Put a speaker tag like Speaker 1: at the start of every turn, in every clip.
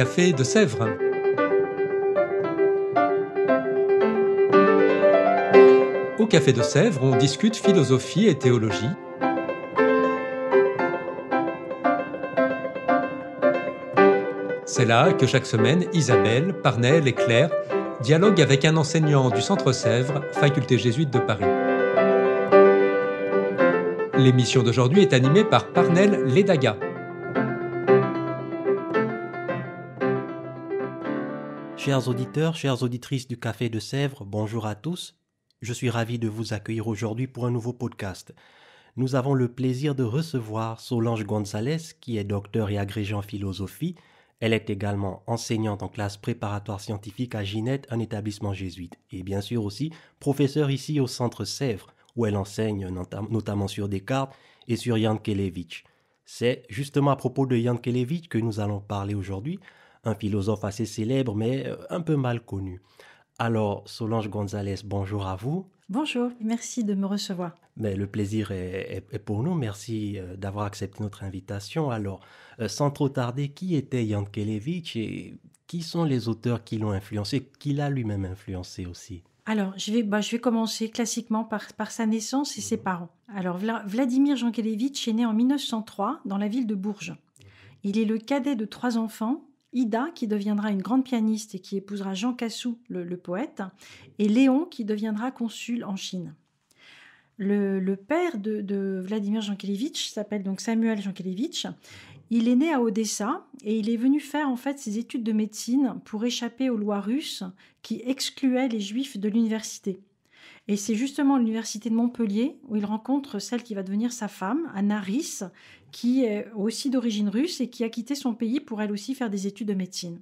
Speaker 1: Café de Sèvres. Au Café de Sèvres, on discute philosophie et théologie. C'est là que chaque semaine, Isabelle, Parnell et Claire dialoguent avec un enseignant du Centre Sèvres, faculté jésuite de Paris. L'émission d'aujourd'hui est animée par Parnell Ledaga.
Speaker 2: Chers auditeurs, chères auditrices du Café de Sèvres, bonjour à tous. Je suis ravi de vous accueillir aujourd'hui pour un nouveau podcast. Nous avons le plaisir de recevoir Solange Gonzalez, qui est docteur et agrégée en philosophie. Elle est également enseignante en classe préparatoire scientifique à Ginette, un établissement jésuite. Et bien sûr aussi professeure ici au Centre Sèvres, où elle enseigne notamment sur Descartes et sur Jan Kelevich. C'est justement à propos de Jan Kelevich que nous allons parler aujourd'hui, un philosophe assez célèbre mais un peu mal connu. Alors, Solange Gonzalez, bonjour à vous.
Speaker 3: Bonjour, merci de me recevoir.
Speaker 2: Mais le plaisir est pour nous. Merci d'avoir accepté notre invitation. Alors, sans trop tarder, qui était Jan Kelevich et qui sont les auteurs qui l'ont influencé, qui l'a lui-même influencé aussi?
Speaker 3: Alors, je vais commencer classiquement par sa naissance et ses parents. Alors, Vladimir Jankélévitch est né en 1903 dans la ville de Bourges. Il est le cadet de 3 enfants, Ida, qui deviendra une grande pianiste et qui épousera Jean Cassou, le poète, et Léon, qui deviendra consul en Chine. Le père de Vladimir Jankélévitch s'appelle donc Samuel Jankélévitch. Il est né à Odessa et il est venu faire en fait ses études de médecine pour échapper aux lois russes qui excluaient les juifs de l'université. Et c'est justement à l'université de Montpellier où il rencontre celle qui va devenir sa femme, Anna Rhys, qui est aussi d'origine russe et qui a quitté son pays pour elle aussi faire des études de médecine.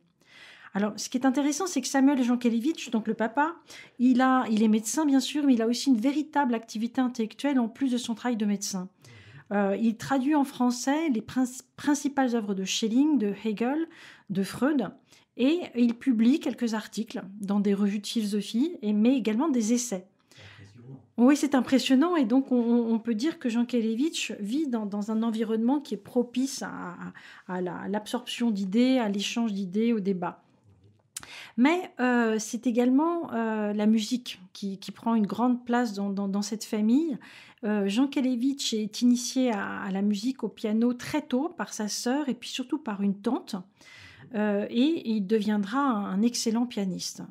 Speaker 3: Alors, ce qui est intéressant, c'est que Samuel Jankélévitch, donc le papa, il est médecin bien sûr, mais il a aussi une véritable activité intellectuelle en plus de son travail de médecin. Il traduit en français les principales œuvres de Schelling, de Hegel, de Freud, et il publie quelques articles dans des revues de philosophie, mais également des essais. Oui, c'est impressionnant, et donc on peut dire que Jankélévitch vit dans un environnement qui est propice à l'absorption d'idées, à l'échange d'idées, au débat. Mais c'est également la musique qui prend une grande place dans cette famille. Jankélévitch est initié à la musique au piano très tôt par sa sœur et puis surtout par une tante. Et il deviendra un excellent pianiste.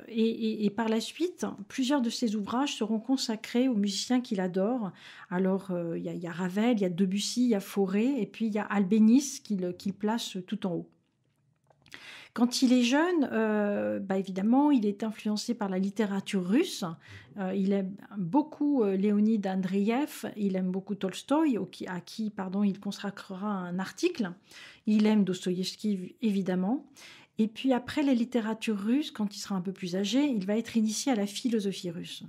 Speaker 3: Et par la suite, plusieurs de ses ouvrages seront consacrés aux musiciens qu'il adore. Alors, il y a Ravel, il y a Debussy, il y a Fauré, et puis il y a Albéniz qu'il place tout en haut. Quand il est jeune, évidemment, il est influencé par la littérature russe. Il aime beaucoup Léonid Andreïev, il aime beaucoup Tolstoï, à qui il consacrera un article. Il aime Dostoïevski, évidemment. Et puis après la littérature russe, quand il sera un peu plus âgé, il va être initié à la philosophie russe.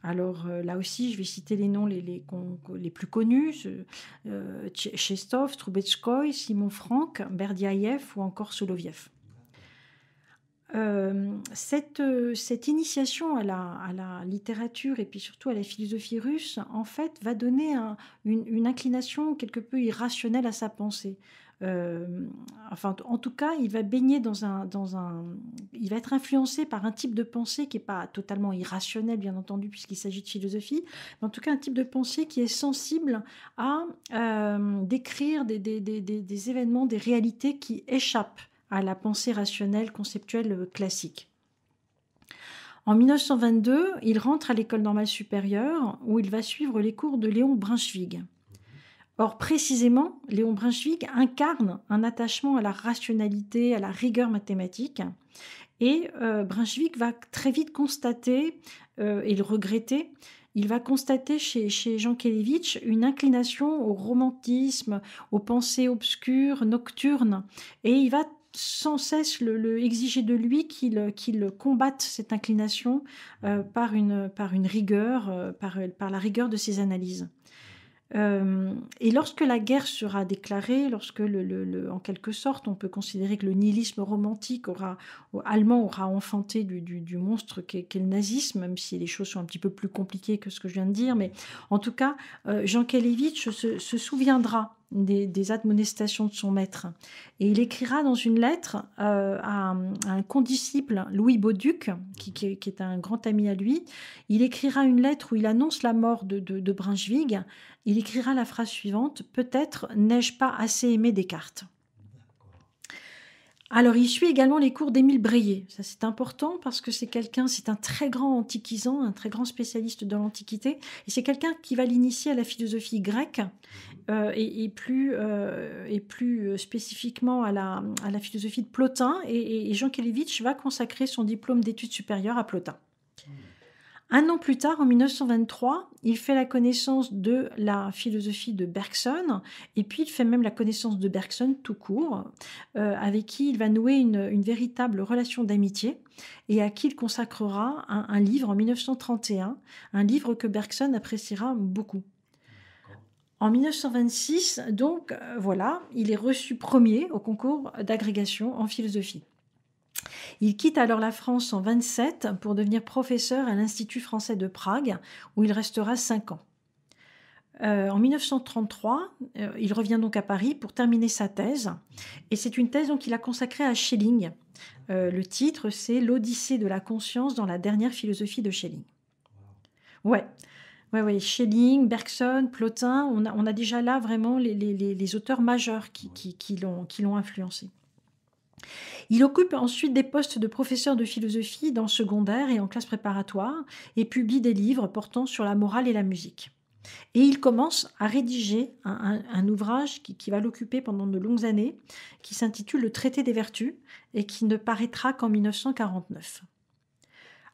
Speaker 3: Alors là aussi, je vais citer les noms les plus connus, Tchekhov, Troubetskoï, Simon Frank, Berdiaïev ou encore Soloviev. Cette initiation à la littérature et puis surtout à la philosophie russe, en fait, va donner une inclination quelque peu irrationnelle à sa pensée. En tout cas, il va baigner il va être influencé par un type de pensée qui n'est pas totalement irrationnel, bien entendu, puisqu'il s'agit de philosophie, mais en tout cas un type de pensée qui est sensible à décrire des événements, des réalités qui échappent à la pensée rationnelle conceptuelle classique. En 1922, il rentre à l'école normale supérieure où il va suivre les cours de Léon Brunswick. Or, précisément, Léon Brunswick incarne un attachement à la rationalité, à la rigueur mathématique. Et Brunswick va très vite constater et le regretter. Il va constater chez Jankélévitch une inclination au romantisme, aux pensées obscures, nocturnes. Et il va sans cesse exiger de lui qu'il combatte cette inclination par une rigueur, par la rigueur de ses analyses. Et lorsque la guerre sera déclarée, lorsque en quelque sorte on peut considérer que le nihilisme romantique allemand aura enfanté du monstre qu'est le nazisme, même si les choses sont un petit peu plus compliquées que ce que je viens de dire, mais en tout cas, Jankélévitch se souviendra des admonestations de son maître. Et il écrira dans une lettre à un condisciple, Louis Bauduc, qui est un grand ami à lui, il écrira une lettre où il annonce la mort de Brunswick. Il écrira la phrase suivante: « Peut-être n'ai-je pas assez aimé Descartes ». Alors, il suit également les cours d'Émile Breillet. Ça, c'est important parce que c'est un très grand antiquisant, un très grand spécialiste de l'Antiquité. Et c'est quelqu'un qui va l'initier à la philosophie grecque et plus spécifiquement à la philosophie de Plotin. Et Jankélévitch va consacrer son diplôme d'études supérieures à Plotin. Un an plus tard, en 1923, il fait la connaissance de la philosophie de Bergson, et puis il fait même la connaissance de Bergson tout court, avec qui il va nouer une véritable relation d'amitié, et à qui il consacrera un livre en 1931, un livre que Bergson appréciera beaucoup. En 1926, donc, voilà, il est reçu premier au concours d'agrégation en philosophie. Il quitte alors la France en 1927 pour devenir professeur à l'Institut français de Prague, où il restera 5 ans. En 1933, il revient donc à Paris pour terminer sa thèse, et c'est une thèse qu'il a consacrée à Schelling. Le titre, c'est « L'Odyssée de la conscience dans la dernière philosophie de Schelling ». Ouais, Schelling, Bergson, Plotin, on a déjà là vraiment les auteurs majeurs qui l'ont influencé. Il occupe ensuite des postes de professeur de philosophie dans le secondaire et en classe préparatoire et publie des livres portant sur la morale et la musique. Et il commence à rédiger un ouvrage qui va l'occuper pendant de longues années, qui s'intitule « Le traité des vertus » et qui ne paraîtra qu'en 1949.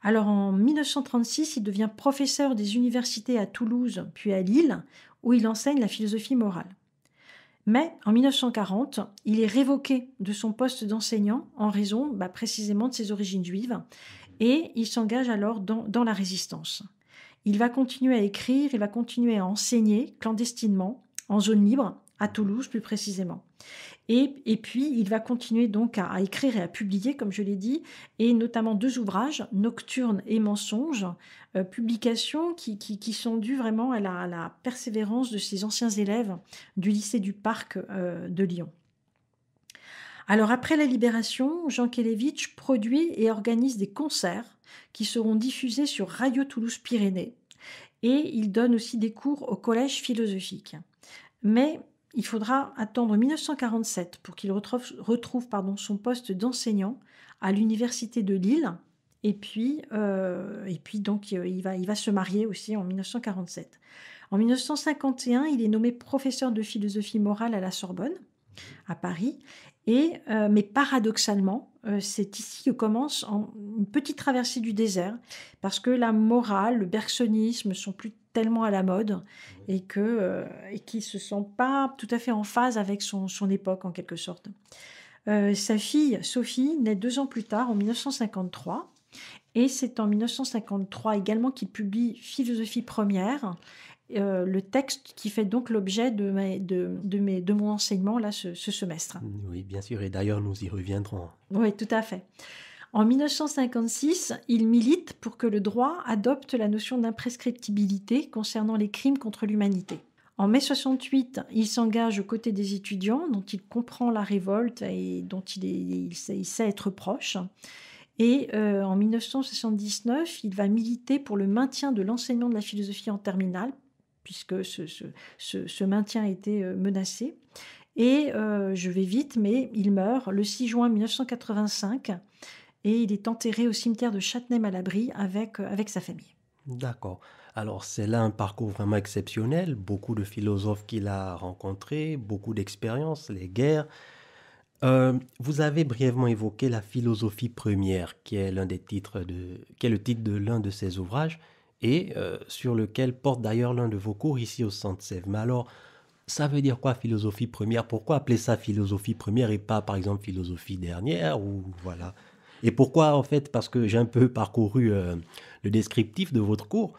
Speaker 3: Alors en 1936, il devient professeur des universités à Toulouse puis à Lille, où il enseigne la philosophie morale. Mais en 1940, il est révoqué de son poste d'enseignant en raison précisément de ses origines juives et il s'engage alors dans la résistance. Il va continuer à écrire, il va continuer à enseigner clandestinement, en zone libre, à Toulouse plus précisément. Et puis, il va continuer donc à écrire et à publier, comme je l'ai dit, et notamment 2 ouvrages, Nocturnes et Mensonges, publications qui sont dues vraiment à la persévérance de ses anciens élèves du lycée du Parc de Lyon. Alors, après la Libération, Jankélévitch produit et organise des concerts qui seront diffusés sur Radio Toulouse-Pyrénées, et il donne aussi des cours au collège philosophique. Mais il faudra attendre 1947 pour qu'il retrouve son poste d'enseignant à l'université de Lille. Et puis donc, il va se marier aussi en 1947. En 1951, il est nommé professeur de philosophie morale à la Sorbonne, à Paris. Mais paradoxalement, c'est ici que commence une petite traversée du désert, parce que la morale, le bergsonisme sont plus tellement à la mode et qu'il ne se sent pas tout à fait en phase avec son époque en quelque sorte. Sa fille Sophie naît 2 ans plus tard, en 1953, et c'est en 1953 également qu'il publie Philosophie première, le texte qui fait donc l'objet de mon enseignement là, ce semestre.
Speaker 2: Oui, bien sûr, et d'ailleurs nous y reviendrons.
Speaker 3: Oui, tout à fait. En 1956, il milite pour que le droit adopte la notion d'imprescriptibilité concernant les crimes contre l'humanité. En mai 68, il s'engage aux côtés des étudiants dont il comprend la révolte et dont il sait être proche. Et en 1979, il va militer pour le maintien de l'enseignement de la philosophie en terminale, puisque ce maintien était menacé. Et je vais vite, mais il meurt le 6 juin 1985 et il est enterré au cimetière de Châtenay-Malabry avec sa famille.
Speaker 2: D'accord. Alors c'est là un parcours vraiment exceptionnel, beaucoup de philosophes qu'il a rencontrés, beaucoup d'expériences, les guerres. Vous avez brièvement évoqué la philosophie première, qui est le titre de l'un de ses ouvrages et sur lequel porte d'ailleurs l'un de vos cours ici au Centre Sèvres. Mais alors, ça veut dire quoi philosophie première? Pourquoi appeler ça philosophie première et pas par exemple philosophie dernière ou voilà? Et pourquoi en fait? Parce que j'ai un peu parcouru le descriptif de votre cours.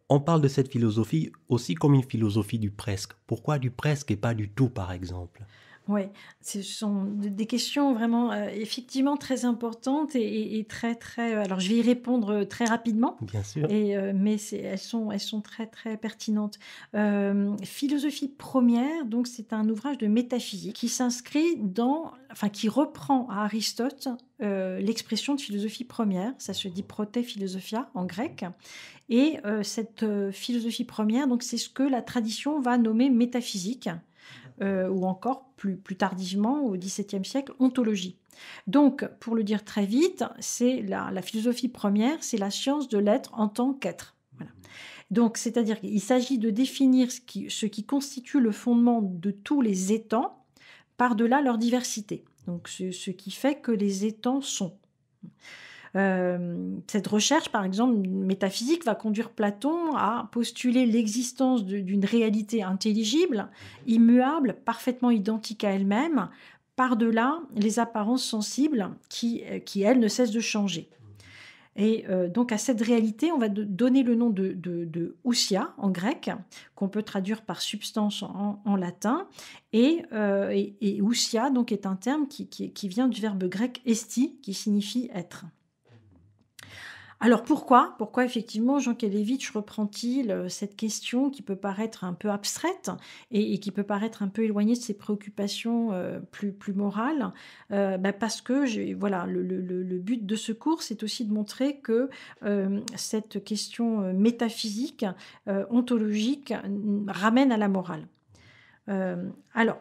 Speaker 2: On parle de cette philosophie aussi comme une philosophie du presque. Pourquoi du presque et pas du tout par exemple?
Speaker 3: Oui, ce sont des questions vraiment, effectivement très importantes et très, très, alors je vais y répondre, très rapidement
Speaker 2: Bien sûr.
Speaker 3: mais elles sont très, très pertinentes. Philosophie première, donc c'est un ouvrage de métaphysique qui s'inscrit qui reprend à Aristote, l'expression de philosophie première. Ça se dit proté philosophia en grec et cette, philosophie première, donc c'est ce que la tradition va nommer métaphysique. Ou encore plus tardivement, au XVIIe siècle, ontologie. Donc, pour le dire très vite, c'est la philosophie première, c'est la science de l'être en tant qu'être. Voilà. Donc, c'est-à-dire qu'il s'agit de définir ce qui constitue le fondement de tous les étangs, par-delà leur diversité. Donc, ce qui fait que les étangs sont. Cette recherche, par exemple, métaphysique, va conduire Platon à postuler l'existence d'une réalité intelligible, immuable, parfaitement identique à elle-même, par-delà les apparences sensibles qui, elles, ne cessent de changer. Et donc à cette réalité, on va donner le nom de ousia en grec, qu'on peut traduire par substance en latin, et ousia donc, est un terme qui vient du verbe grec esti, qui signifie être. Alors pourquoi effectivement Jean Kelevitch reprend-il cette question qui peut paraître un peu abstraite et qui peut paraître un peu éloignée de ses préoccupations plus morales parce que le but de ce cours, c'est aussi de montrer que cette question métaphysique, ontologique, ramène à la morale. Alors,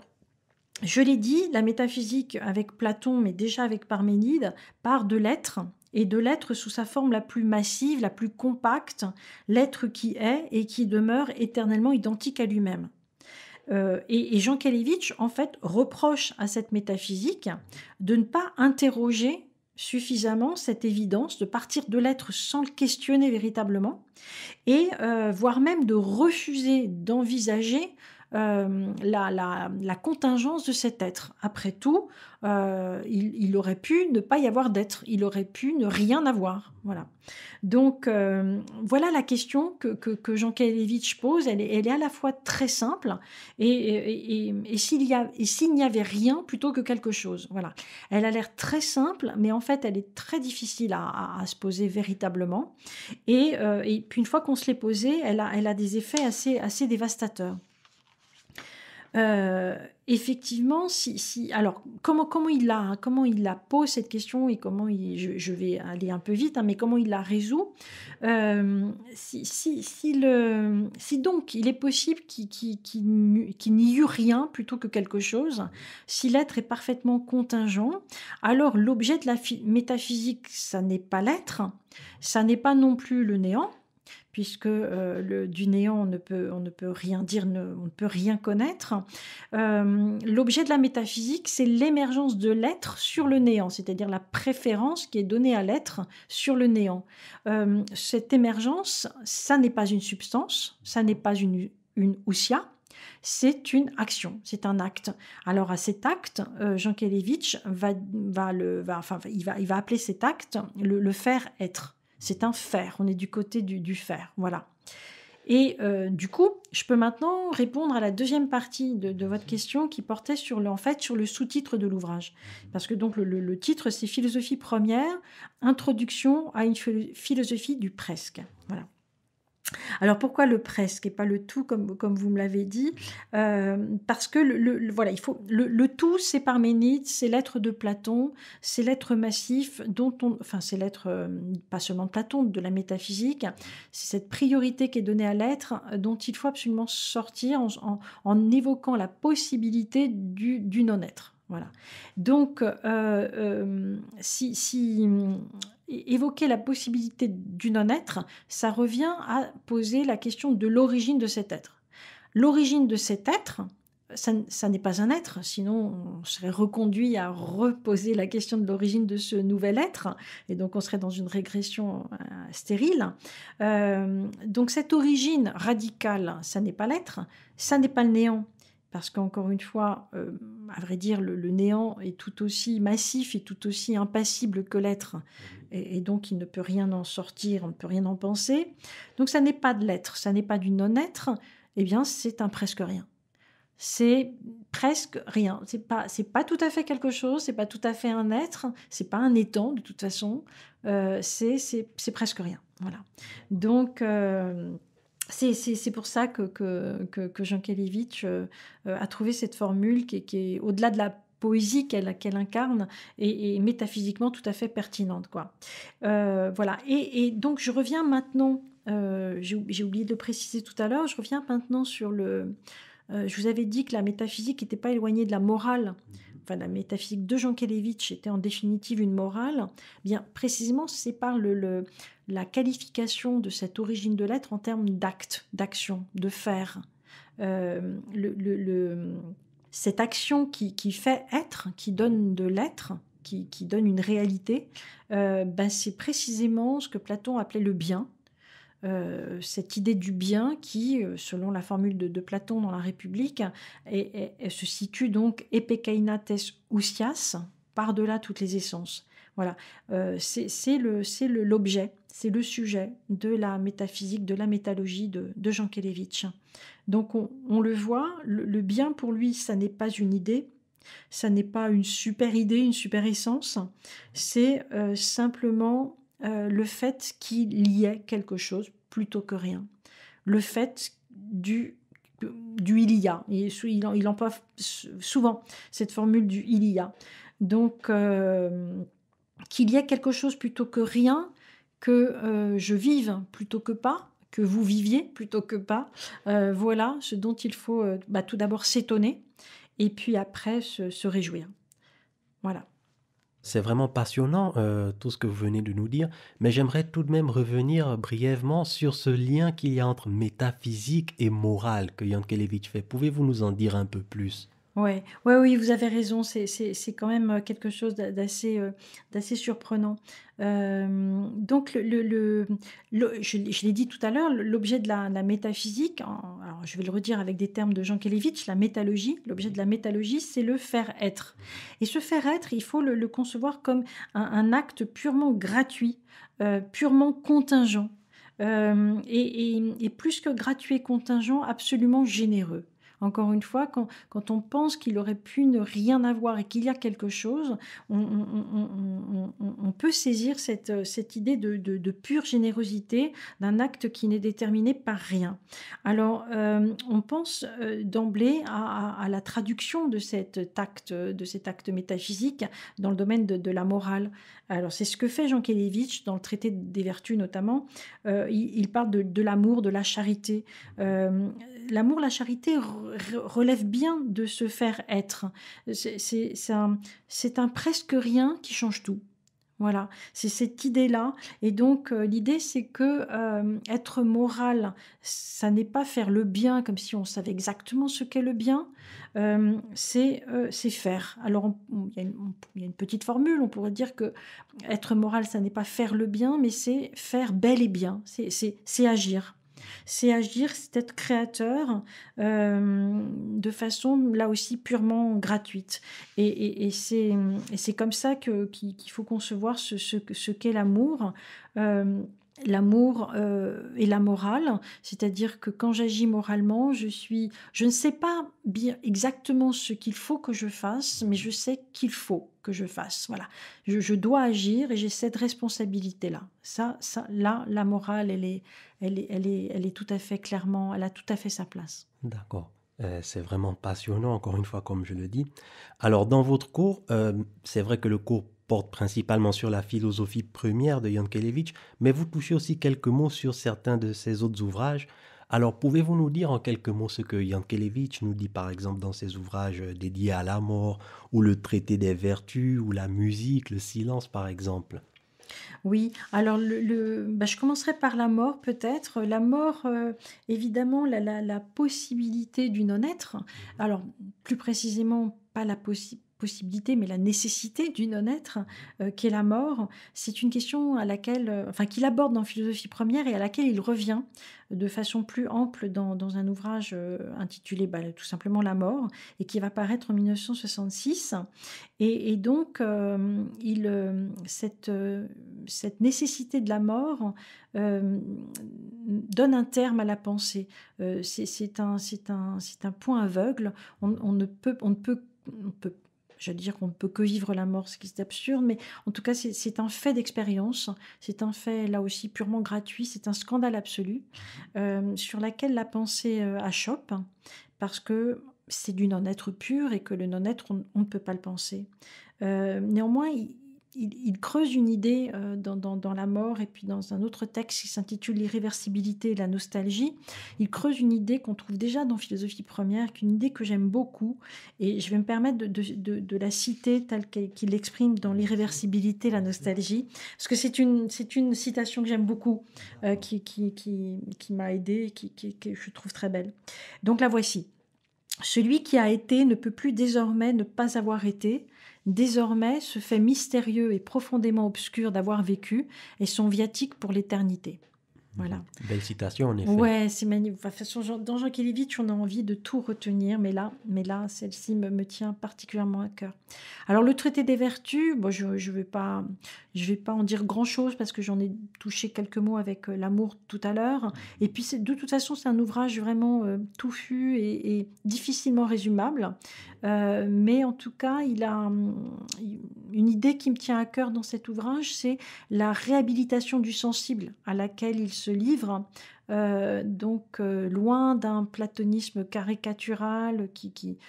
Speaker 3: je l'ai dit, la métaphysique avec Platon, mais déjà avec Parménide, part de l'être, et de l'être sous sa forme la plus massive, la plus compacte, l'être qui est et qui demeure éternellement identique à lui-même. Et Jean Kelevitch, en fait, reproche à cette métaphysique de ne pas interroger suffisamment cette évidence, de partir de l'être sans le questionner véritablement, et voire même de refuser d'envisager la contingence de cet être. Après tout, il aurait pu ne pas y avoir d'être, il aurait pu ne rien avoir. Voilà. Donc, voilà la question que Jean Kelevitch pose. Elle est à la fois très simple et s'il n'y avait rien plutôt que quelque chose. Voilà. Elle a l'air très simple, mais en fait, elle est très difficile à se poser véritablement. Et puis, une fois qu'on se l'est posée, elle a des effets assez dévastateurs. Effectivement, alors comment il la pose cette question et comment je vais aller un peu vite, mais comment il la résout. Si donc il est possible qu'il n'y eut rien plutôt que quelque chose, si l'être est parfaitement contingent, alors l'objet de la métaphysique, ça n'est pas l'être, ça n'est pas non plus le néant, puisque du néant, on ne peut rien dire, on ne peut rien connaître. L'objet de la métaphysique, c'est l'émergence de l'être sur le néant, c'est-à-dire la préférence qui est donnée à l'être sur le néant. Cette émergence, ça n'est pas une substance, ça n'est pas une ousia, c'est une action, c'est un acte. Alors à cet acte, Jean Kelevitch va appeler cet acte le faire être. C'est un faire, on est du côté du faire, voilà. Et du coup, je peux maintenant répondre à la deuxième partie de votre question qui portait sur le sous-titre de l'ouvrage. Parce que donc le titre, c'est Philosophie première, introduction à une philosophie du presque. Voilà. Alors pourquoi le presque et pas le tout comme vous me l'avez dit, parce que le tout, c'est Parménide, c'est l'être de Platon, c'est l'être massif c'est l'être pas seulement de Platon, de la métaphysique, c'est cette priorité qui est donnée à l'être dont il faut absolument sortir en évoquant la possibilité du non-être. Voilà. Donc, évoquer la possibilité du non-être, ça revient à poser la question de l'origine de cet être. L'origine de cet être, ça n'est pas un être, sinon on serait reconduit à reposer la question de l'origine de ce nouvel être, et donc on serait dans une régression stérile. Donc cette origine radicale, ça n'est pas l'être, ça n'est pas le néant. Parce qu'encore une fois, à vrai dire, le néant est tout aussi massif et tout aussi impassible que l'être. Et donc, il ne peut rien en sortir, on ne peut rien en penser. Donc, ça n'est pas de l'être, ça n'est pas du non-être. Eh bien, c'est un presque rien. c'est presque rien. C'est pas tout à fait quelque chose, c'est pas tout à fait un être, c'est pas un étang de toute façon, c'est presque rien. Voilà. Donc, c'est pour ça que Jankélévitch a trouvé cette formule qui est au-delà de la poésie qu'elle incarne et métaphysiquement tout à fait pertinente, quoi. Voilà. Et donc, je reviens maintenant, j'ai oublié de le préciser tout à l'heure, je reviens maintenant sur je vous avais dit que la métaphysique n'était pas éloignée de la morale. Enfin, la métaphysique de Jankélévitch était en définitive une morale. Bien, précisément, c'est par la qualification de cette origine de l'être en termes d'acte, d'action, de faire. Cette action qui fait être, qui donne de l'être, qui donne une réalité, c'est précisément ce que Platon appelait le bien. Cette idée du bien qui, selon la formule de Platon dans la République, se situe donc epekainates ousias, par-delà toutes les essences. Voilà, c'est l'objet, c'est le sujet de la métaphysique, de la métalogie de Jankélévitch. Donc on le voit, le bien pour lui, ça n'est pas une idée, ça n'est pas une super idée, une super essence, c'est simplement le fait qu'il y ait quelque chose plutôt que rien. Le fait du il y a. Et il emploie souvent cette formule du il y a. Donc, qu'il y ait quelque chose plutôt que rien, que je vive plutôt que pas, que vous viviez plutôt que pas. Voilà ce dont il faut tout d'abord s'étonner et puis après se réjouir. Voilà.
Speaker 2: C'est vraiment passionnant tout ce que vous venez de nous dire, mais j'aimerais tout de même revenir brièvement sur ce lien qu'il y a entre métaphysique et morale que Jankélévitch fait. Pouvez-vous nous en dire un peu plus?
Speaker 3: Oui, vous avez raison, c'est quand même quelque chose d'assez surprenant. Donc, je l'ai dit tout à l'heure, l'objet de la métaphysique, alors je vais le redire avec des termes de Jankélévitch, la métalogie, l'objet de la métalogie, c'est le faire-être. Et ce faire-être, il faut le concevoir comme un acte purement gratuit, purement contingent, et plus que gratuit et contingent, absolument généreux. Encore une fois, quand on pense qu'il aurait pu ne rien avoir et qu'il y a quelque chose, on peut saisir cette idée de pure générosité, d'un acte qui n'est déterminé par rien. Alors, on pense d'emblée à la traduction de cet acte métaphysique dans le domaine de la morale. Alors, c'est ce que fait Jankélévitch dans le traité des vertus notamment. Il parle de l'amour, de la charité. L'amour, la charité relève bien de se faire être. C'est un presque rien qui change tout. Voilà, c'est cette idée-là. Et donc, l'idée, c'est que être moral, ça n'est pas faire le bien comme si on savait exactement ce qu'est le bien, c'est faire. Alors, il y a une petite formule, on pourrait dire que être moral, ça n'est pas faire le bien, mais c'est faire bel et bien, c'est agir. C'est agir, c'est être créateur de façon, là aussi, purement gratuite. Et c'est comme ça qu'il faut concevoir ce qu'est l'amour. L'amour et la morale, c'est-à-dire que quand j'agis moralement, je ne sais pas bien exactement ce qu'il faut que je fasse, mais je sais qu'il faut que je fasse. Voilà, je dois agir et j'ai cette responsabilité-là. Là, la morale, elle est tout à fait clairement, elle a tout à fait sa place.
Speaker 2: D'accord. C'est vraiment passionnant, encore une fois, comme je le dis. Alors, dans votre cours, c'est vrai que le cours porte principalement sur la philosophie première de Jankélévitch, mais vous touchez aussi quelques mots sur certains de ses autres ouvrages. Alors, pouvez-vous nous dire en quelques mots ce que Jankélévitch nous dit, par exemple, dans ses ouvrages dédiés à la mort, ou le traité des vertus, ou la musique, le silence, par exemple?
Speaker 3: Oui, alors je commencerai par la mort peut-être. La mort, évidemment, la possibilité du non-être. Alors, plus précisément, possibilité, mais la nécessité du non-être, qu'est la mort. C'est une question à laquelle, qu'il aborde dans Philosophie première et à laquelle il revient de façon plus ample dans un ouvrage intitulé tout simplement La mort, et qui va paraître en 1966. Et donc, cette nécessité de la mort donne un terme à la pensée. C'est un point aveugle. On ne peut je veux dire qu'on ne peut que vivre la mort, ce qui est absurde, mais en tout cas, c'est un fait d'expérience, c'est un fait, là aussi, purement gratuit, c'est un scandale absolu, sur laquelle la pensée achoppe, parce que c'est du non-être pur, et que le non-être, on ne peut pas le penser. Néanmoins, il creuse une idée dans La mort, et puis dans un autre texte qui s'intitule L'irréversibilité et la nostalgie. Il creuse une idée qu'on trouve déjà dans Philosophie première, qu'une idée que j'aime beaucoup, et je vais me permettre de la citer telle qu'il l'exprime dans L'irréversibilité et la nostalgie, parce que c'est une citation que j'aime beaucoup, qui m'a aidée, que je trouve très belle. Donc la voici. « Celui qui a été ne peut plus désormais ne pas avoir été. Désormais, ce fait mystérieux et profondément obscur d'avoir vécu est son viatique pour l'éternité. » Voilà.
Speaker 2: Belle citation, en effet.
Speaker 3: Ouais, c'est magnifique. De toute façon, dans Jankélévitch, on a envie de tout retenir, mais là celle-ci me tient particulièrement à cœur. Alors, le traité des vertus, je vais pas en dire grand-chose, parce que j'en ai touché quelques mots avec l'amour tout à l'heure. Et puis, de toute façon, c'est un ouvrage vraiment touffu et difficilement résumable. Mais en tout cas, il a une idée qui me tient à cœur dans cet ouvrage, c'est la réhabilitation du sensible à laquelle il se livre, loin d'un platonisme caricatural qui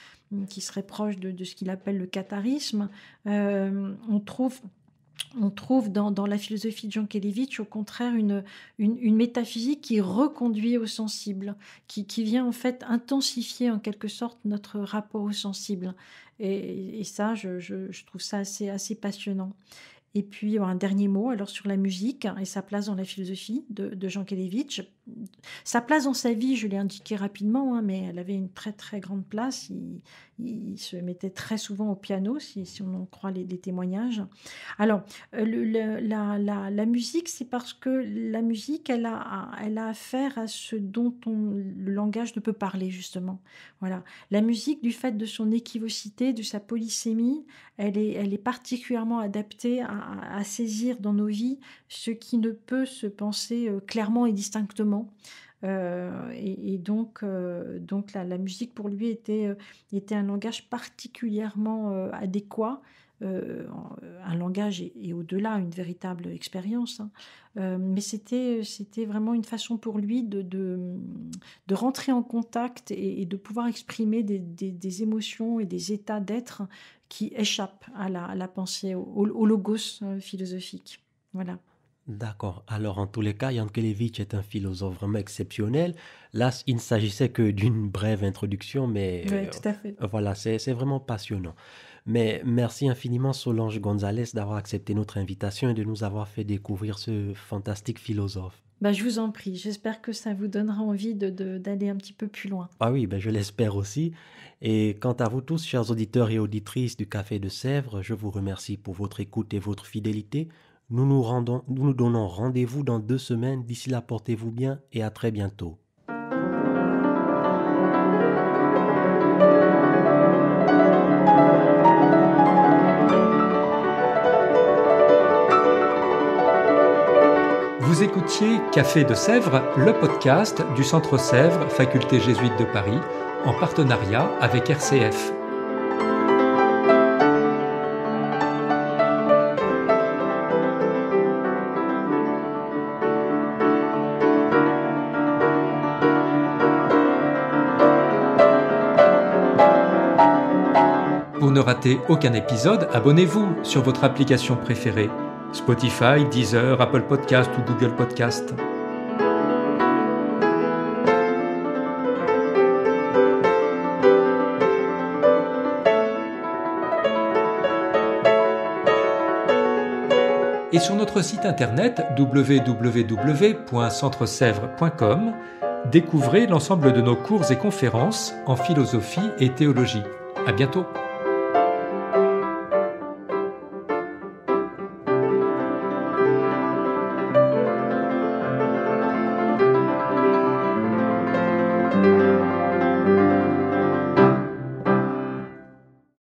Speaker 3: serait proche de ce qu'il appelle le catharisme. On trouve dans la philosophie de Jankélévitch, au contraire, une métaphysique qui reconduit au sensible, qui vient en fait intensifier en quelque sorte notre rapport au sensible. Et ça, je trouve ça assez passionnant. Et puis, un dernier mot alors sur la musique et sa place dans la philosophie de Jankélévitch. Sa place dans sa vie, je l'ai indiqué rapidement, mais elle avait une très très grande place. Il se mettait très souvent au piano, si on en croit les témoignages. Alors, la musique, c'est parce que la musique, elle a affaire à ce dont le langage ne peut parler, justement. Voilà. La musique, du fait de son équivocité, de sa polysémie, elle est particulièrement adaptée à saisir dans nos vies ce qui ne peut se penser clairement et distinctement. Donc la musique pour lui était un langage particulièrement adéquat, un langage et au-delà une véritable expérience, mais c'était vraiment une façon pour lui de rentrer en contact et de pouvoir exprimer des émotions et des états d'être qui échappent à la pensée, au logos philosophique. Voilà.
Speaker 2: D'accord. Alors, en tous les cas, Jankélévitch est un philosophe vraiment exceptionnel. Là, il ne s'agissait que d'une brève introduction, mais
Speaker 3: oui, tout à fait.
Speaker 2: Voilà, c'est vraiment passionnant. Mais merci infiniment, Solange Gonzalez, d'avoir accepté notre invitation et de nous avoir fait découvrir ce fantastique philosophe.
Speaker 3: Je vous en prie. J'espère que ça vous donnera envie d'aller un petit peu plus loin.
Speaker 2: Ah oui, je l'espère aussi. Et quant à vous tous, chers auditeurs et auditrices du Café de Sèvres, je vous remercie pour votre écoute et votre fidélité. Nous nous donnons rendez-vous dans 2 semaines. D'ici là, portez-vous bien et à très bientôt.
Speaker 1: Vous écoutiez Café de Sèvres, le podcast du Centre Sèvres, Faculté jésuite de Paris, en partenariat avec RCF. Pour ne rater aucun épisode, abonnez-vous sur votre application préférée. Spotify, Deezer, Apple Podcast ou Google Podcast. Et sur notre site internet www.centresèvres.com, découvrez l'ensemble de nos cours et conférences en philosophie et théologie. À bientôt.